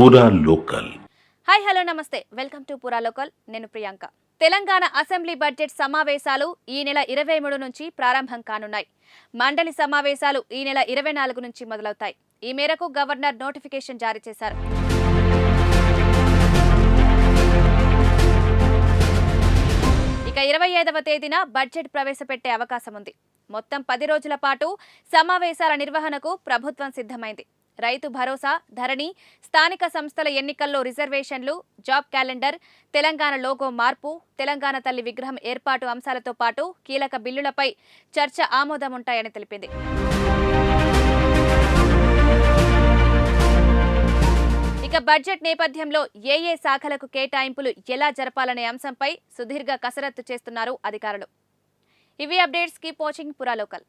పూరా local. Hi hello నమస్తే, welcome to పూరా లోకల్. నేను ప్రియాంక. తెలంగాణ అసెంబ్లీ బడ్జెట్ సమావేశాలు ఈ నెల 23 నుంచి ప్రారంభం కానున్నాయి. మండలి సమావేశాలు ఈ నెల 24 నుంచి మొదలవుతాయి. ఈ మేరకు గవర్నర్ నోటిఫికేషన్ జారీ చేశారు. ఇక 25వ తేదీన బడ్జెట్ ప్రవేశపెట్టే అవకాశం ఉంది. మొత్తం 10 రోజుల పాటు సమావేశాల నిర్వహణకు ప్రభుత్వం సిద్ధమైంది. రైతు భరోసా, ధరణి, స్థానిక సంస్థల ఎన్నికల్లో రిజర్వేషన్లు, జాబ్ క్యాలెండర్, తెలంగాణ లోగో మార్పు, తెలంగాణ తల్లి విగ్రహం ఏర్పాటు అంశాలతో పాటు కీలక బిల్లులపై చర్చ ఆమోదం ఉంటాయని తెలిపింది. ఇక బడ్జెట్ నేపథ్యంలో ఏ శాఖలకు కేటాయింపులు ఎలా జరపాలనే అంశంపై సుదీర్ఘ కసరత్తు చేస్తున్నారు అధికారులు. ఇవి అప్డేట్స్. కీప్ వాచింగ్ పూరా లోకల్.